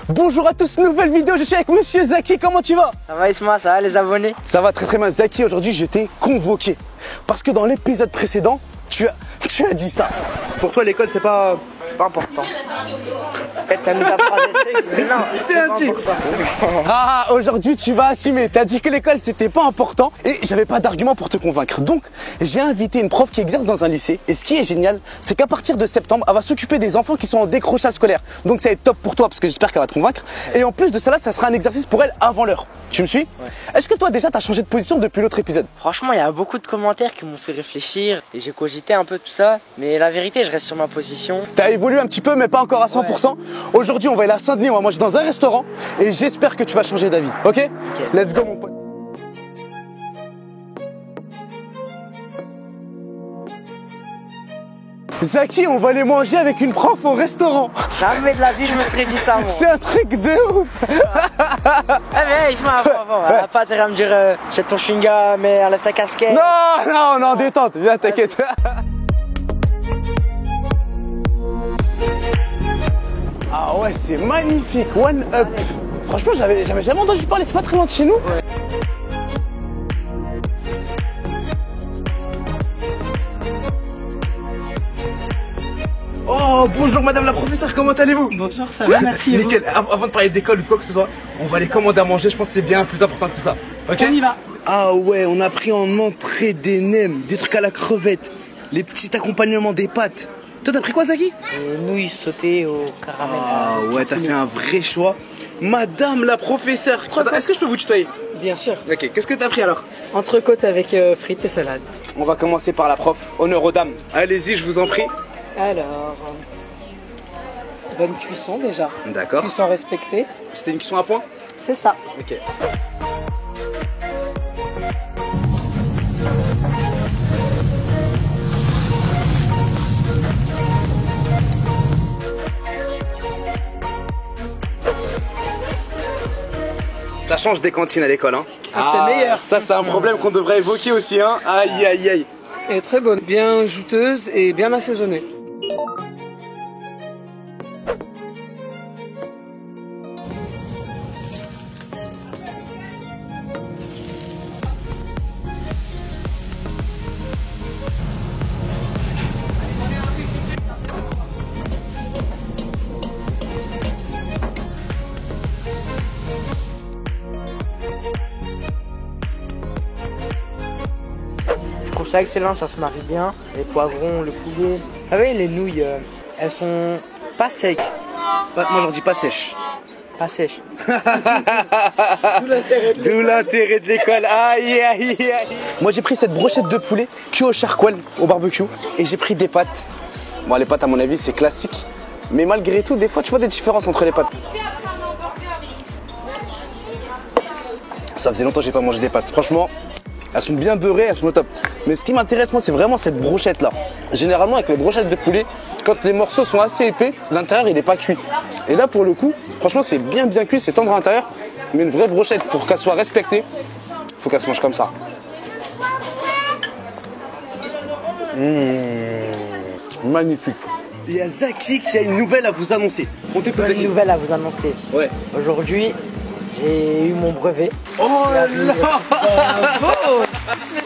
Bonjour à tous, nouvelle vidéo, je suis avec Monsieur Zaki, comment tu vas? Ça va Isma, ça va les abonnés? Ça va très bien Zaki, aujourd'hui je t'ai convoqué. Parce que dans l'épisode précédent, tu as dit ça. Pour toi l'école c'est pas important. Peut-être ça nous apprend des trucs, mais non, c'est intime. Ah, aujourd'hui tu vas assumer, t'as dit que l'école c'était pas important et j'avais pas d'argument pour te convaincre. Donc j'ai invité une prof qui exerce dans un lycée et ce qui est génial, c'est qu'à partir de septembre, elle va s'occuper des enfants qui sont en décrochage scolaire. Donc ça va être top pour toi parce que j'espère qu'elle va te convaincre. Et en plus de cela, ça sera un exercice pour elle avant l'heure. Tu me suis? Ouais. Est-ce que toi déjà t'as changé de position depuis l'autre épisode? Franchement, il y a beaucoup de commentaires qui m'ont fait réfléchir et j'ai cogité un peu tout ça. Mais la vérité, je reste sur ma position. T'as évolué un petit peu mais pas encore à 100%. Ouais. Aujourd'hui on va aller à Saint-Denis, on va manger dans un restaurant et j'espère que tu vas changer d'avis. Ok? Let's go mon pote. Zaki, on va aller manger avec une prof au restaurant. Jamais de la vie je me serais dit ça moi. C'est un truc de ouf. Mais Isma, elle a pas intérêt à me dire jette ton chewing-gum mais enlève ta casquette. Non, détente, viens t'inquiète. Ah ouais, c'est magnifique, One Up. Franchement, j'avais jamais entendu parler, c'est pas très loin de chez nous. Ouais. Oh, bonjour madame la professeure, comment allez-vous? Bonjour, ça va, merci. Nickel, avant de parler d'école ou quoi que ce soit, on va aller commander à manger, je pense que c'est bien plus important que tout ça. Ok? On y va. Ah ouais, on a pris en entrée des nems, des trucs à la crevette, les petits accompagnements des pâtes. Toi t'as pris quoi Zaki? Nouilles sautées au caramel. Ah ouais, t'as fait un vrai choix. Madame la professeure, est-ce que je peux vous tutoyer? Bien sûr. Ok, qu'est-ce que t'as pris alors? Entrecôte avec frites et salade. On va commencer par la prof, honneur aux dames. Allez-y, je vous en prie. Alors, bonne cuisson déjà. D'accord. Cuisson respectée. C'était une cuisson à point? C'est ça. Ok. Ça change des cantines à l'école, hein. C'est meilleur. Ça, c'est un problème qu'on devrait évoquer aussi, hein. Aïe, aïe, aïe. Elle est très bonne, bien jouteuse et bien assaisonnée. Je trouve ça excellent, ça se marie bien. Les poivrons, le poulet. Vous savez, les nouilles, elles sont pas secs. Moi, j'en dis pas sèche. Pas sèches. D'où l'intérêt de l'école. Aïe, aïe, aïe. Moi, j'ai pris cette brochette de poulet cuit au charcoal, au barbecue. Et j'ai pris des pâtes. Bon, les pâtes, à mon avis, c'est classique. Mais malgré tout, des fois, tu vois des différences entre les pâtes. Ça faisait longtemps que j'ai pas mangé des pâtes. Franchement, elles sont bien beurrées, elles sont au top. Mais ce qui m'intéresse, moi, c'est vraiment cette brochette-là. Généralement, avec les brochettes de poulet, quand les morceaux sont assez épais, l'intérieur, il n'est pas cuit. Et là, pour le coup, franchement, c'est bien cuit, c'est tendre à l'intérieur. Mais une vraie brochette, pour qu'elle soit respectée, faut qu'elle se mange comme ça. Magnifique. Il y a Zaki qui a une nouvelle à vous annoncer. On t'écoute. Une nouvelle à vous annoncer. Ouais. Aujourd'hui, j'ai eu mon brevet. Oh là. Bravo.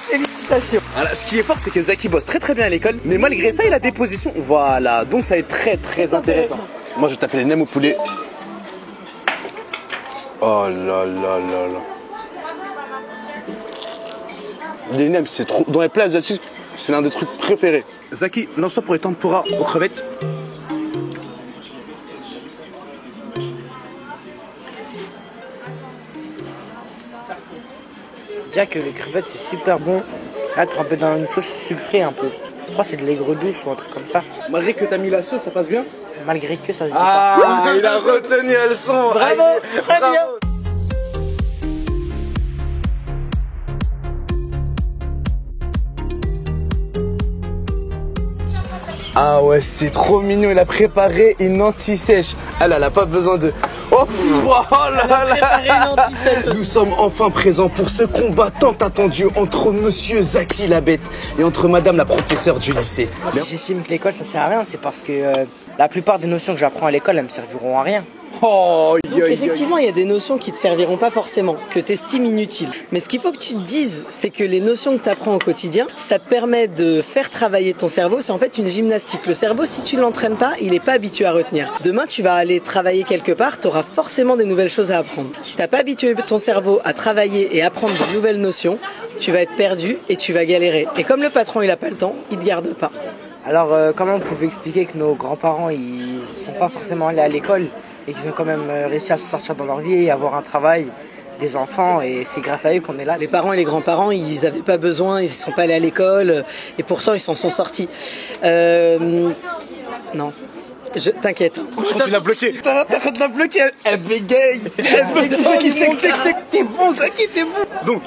Félicitations. Alors, ce qui est fort, c'est que Zaki bosse très bien à l'école, mais malgré ça, il a des positions. Voilà, donc ça va être très intéressant. Moi, je vais taper les nems au poulet. Oh là là là là. Les nems, c'est trop. Dans les plats asiatiques, c'est l'un des trucs préférés. Zaki, lance-toi pour les tempura aux crevettes. Déjà que les crevettes c'est super bon. Là, trempé dans une sauce sucrée un peu. Je crois que c'est de l'aigre douce ou un truc comme ça. Malgré que t'as mis la sauce, ça passe bien? Malgré que ça se dit pas. Ah, il a retenu la leçon. Bravo, très bien. Ah ouais, c'est trop mignon, il a préparé une anti-sèche. Elle a pas besoin de... Oh, là là. Nous sommes enfin présents pour ce combat tant attendu entre monsieur Zaki la bête et entre madame la professeure du lycée. Moi, si j'estime que l'école ça sert à rien, c'est parce que la plupart des notions que j'apprends à l'école, elles me serviront à rien. Oh, Donc effectivement, il y a des notions qui te serviront pas forcément, que tu estimes inutiles. Mais ce qu'il faut que tu te dises, c'est que les notions que tu apprends au quotidien, ça te permet de faire travailler ton cerveau. C'est en fait une gymnastique. Le cerveau, si tu l'entraînes pas, il est pas habitué à retenir. Demain, tu vas aller travailler quelque part, tu auras forcément des nouvelles choses à apprendre. Si t'as pas habitué ton cerveau à travailler et apprendre de nouvelles notions, tu vas être perdu et tu vas galérer. Et comme le patron, il a pas le temps, il te garde pas. Alors, comment vous pouvez expliquer que nos grands-parents, ils sont pas forcément allés à l'école et qu'ils ont quand même réussi à se sortir dans leur vie et avoir un travail, des enfants, et c'est grâce à eux qu'on est là. Les parents et les grands-parents, ils n'avaient pas besoin, ils ne sont pas allés à l'école, et pourtant ils s'en sont sortis. Non. T'inquiète. Franchement, tu l'as bloqué. T'arrêtes de la bloquer. Elle bégaye. Elle bégaye. Check. T'es bon, Zaki, t'es bon.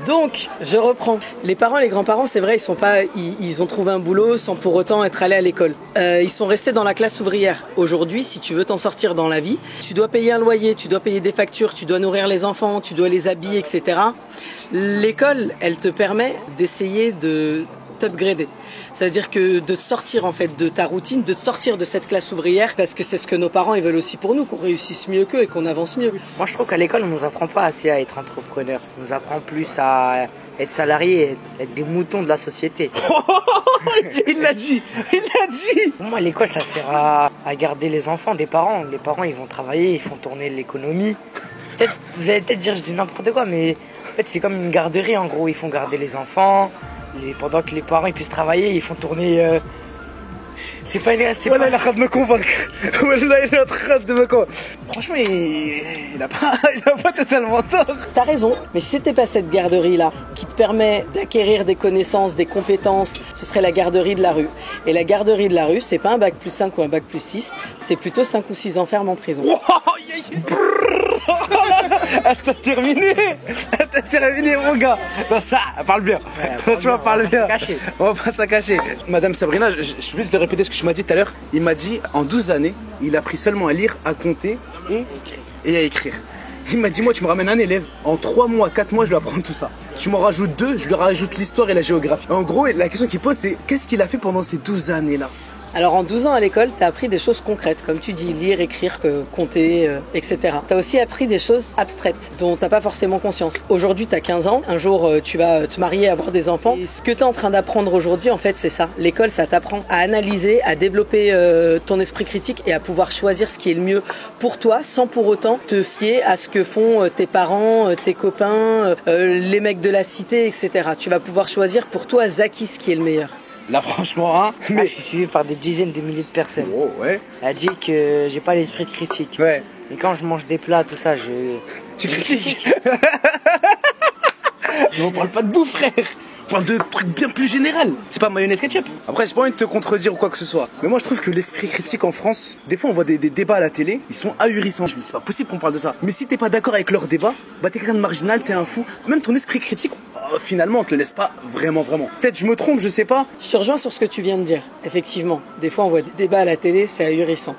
Donc, je reprends. Les parents et les grands-parents, c'est vrai, ils ont trouvé un boulot sans pour autant être allés à l'école. Ils sont restés dans la classe ouvrière. Aujourd'hui, si tu veux t'en sortir dans la vie, tu dois payer un loyer, tu dois payer des factures, tu dois nourrir les enfants, tu dois les habiller, etc. L'école, elle te permet d'essayer de t'upgrader. Ça veut dire que de te sortir en fait de ta routine, de te sortir de cette classe ouvrière, parce que c'est ce que nos parents ils veulent aussi pour nous, qu'on réussisse mieux qu'eux et qu'on avance mieux. Moi je trouve qu'à l'école on nous apprend pas assez à être entrepreneur. On nous apprend plus à être salarié, être des moutons de la société. Il l'a dit. Pour moi l'école ça sert à garder les enfants des parents. Les parents ils vont travailler, ils font tourner l'économie. Vous allez peut-être dire je dis n'importe quoi, mais en fait c'est comme une garderie en gros. Ils font garder les enfants. Pendant que les parents ils puissent travailler, ils font tourner. C'est pas une. Voilà, il est en train de me convaincre. Voilà, il est en train de me convaincre. Franchement, il a pas totalement tort. T'as raison, mais si c'était pas cette garderie-là qui te permet d'acquérir des connaissances, des compétences, ce serait la garderie de la rue. Et la garderie de la rue, c'est pas un bac plus 5 ou un bac plus 6, c'est plutôt 5 ou 6 ans ferme en prison. T'as terminé, mon gars. Non, ça, parle bien. Franchement, parle bien. On va pas s'en cacher. Madame Sabrina, je vais te répéter ce que tu m'as dit tout à l'heure. Il m'a dit, en 12 années, il a appris seulement à lire, à compter et à écrire. Il m'a dit, moi, tu me ramènes un élève. En 3 mois, 4 mois, je lui apprends tout ça. Tu m'en rajoutes 2, je lui rajoute l'histoire et la géographie. En gros, la question qu'il pose, c'est qu'est-ce qu'il a fait pendant ces 12 années-là? Alors en 12 ans à l'école, tu as appris des choses concrètes, comme tu dis, lire, écrire, compter, etc. Tu as aussi appris des choses abstraites, dont tu n'as pas forcément conscience. Aujourd'hui, tu as 15 ans, un jour tu vas te marier, avoir des enfants. Et ce que tu es en train d'apprendre aujourd'hui, en fait, c'est ça. L'école, ça t'apprend à analyser, à développer ton esprit critique et à pouvoir choisir ce qui est le mieux pour toi, sans pour autant te fier à ce que font tes parents, tes copains, les mecs de la cité, etc. Tu vas pouvoir choisir pour toi, Zaki, ce qui est le meilleur. Là franchement hein, mais je suis suivi par des dizaines de milliers de personnes. Oh, ouais. Elle dit que j'ai pas l'esprit de critique. Ouais. Et quand je mange des plats, tout ça, Tu critiques. Mais on parle pas de bouffe, frère. On parle de trucs bien plus général. C'est pas mayonnaise ketchup. Après, j'ai pas envie de te contredire ou quoi que ce soit. Mais moi, je trouve que l'esprit critique en France, des fois, on voit des débats à la télé, ils sont ahurissants. Je me dis, c'est pas possible qu'on parle de ça. Mais si t'es pas d'accord avec leur débat, bah t'es quelqu'un de marginal, t'es un fou. Même ton esprit critique, finalement, on te le laisse pas vraiment. Peut-être je me trompe, je sais pas. Je te rejoins sur ce que tu viens de dire. Effectivement, des fois, on voit des débats à la télé, c'est ahurissant.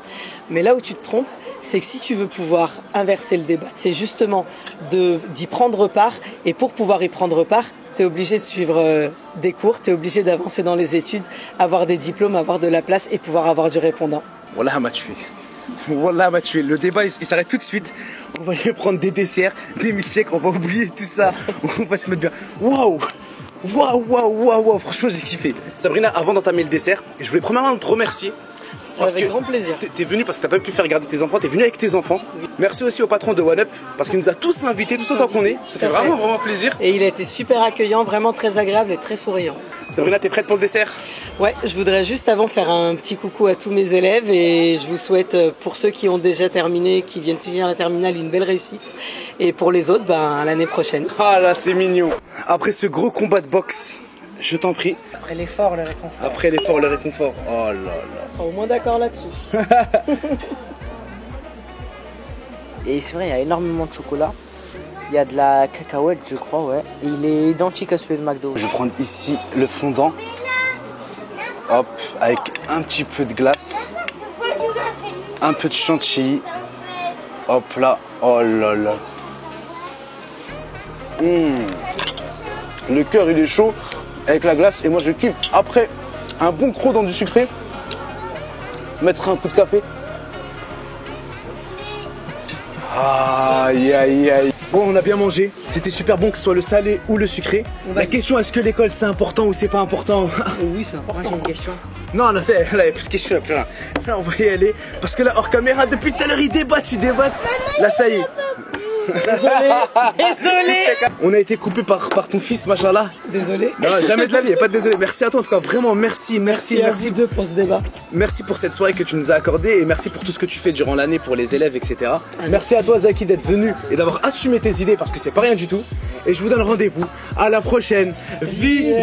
Mais là où tu te trompes, c'est que si tu veux pouvoir inverser le débat, c'est justement d'y prendre part. Et pour pouvoir y prendre part, t'es obligé de suivre des cours, t'es obligé d'avancer dans les études, avoir des diplômes, avoir de la place et pouvoir avoir du répondant. Wallah m'a tué. Wallah m'a tué. Le débat il s'arrête tout de suite. On va aller prendre des desserts, des milkshakes, on va oublier tout ça. On va se mettre bien. Waouh. Franchement j'ai kiffé. Sabrina, avant d'entamer le dessert, je voulais premièrement te remercier. Avec grand plaisir. T'es venu parce que t'as pas pu faire garder tes enfants, t'es venu avec tes enfants. Oui. Merci aussi au patron de OneUp parce qu'il nous a tous invités, tous autant qu'on est. Ça fait vraiment plaisir. Et il a été super accueillant, vraiment très agréable et très souriant. Sabrina, t'es prête pour le dessert? Ouais, je voudrais juste avant faire un petit coucou à tous mes élèves et je vous souhaite, pour ceux qui ont déjà terminé, qui viennent finir la terminale, une belle réussite. Et pour les autres, à l'année prochaine. Ah là, c'est mignon. Après ce gros combat de boxe, je t'en prie. Après l'effort, le réconfort. Après l'effort, le réconfort. Oh là là. On sera au moins d'accord là-dessus. Et c'est vrai, il y a énormément de chocolat. Il y a de la cacahuète, je crois, ouais. Et il est identique à celui de McDo. Je vais prendre ici le fondant. Hop, avec un petit peu de glace. Un peu de chantilly. Hop là. Oh là là. Le cœur, il est chaud. Avec la glace et moi je kiffe. Après un bon croc dans du sucré, mettre un coup de café. Aïe aïe aïe. Bon, on a bien mangé, c'était super bon que ce soit le salé ou le sucré. La question, est-ce que l'école c'est important ou c'est pas important? Oui, c'est important. Moi j'ai une question. Non, là, là, il n'y a plus de question, il n'y a plus rien. Là, on va y aller. Parce que là, hors caméra, depuis tout à l'heure, ils débattent. Là, ça y est. Désolé. On a été coupé par ton fils, machallah. Désolé. Non, jamais de la vie, y a pas de désolé. Merci à toi, en tout cas, vraiment, merci. Merci à vous deux pour ce débat. Merci pour cette soirée que tu nous as accordée et merci pour tout ce que tu fais durant l'année pour les élèves, etc. Merci à toi, Zaki, d'être venu et d'avoir assumé tes idées parce que c'est pas rien du tout. Et je vous donne rendez-vous à la prochaine vidéo.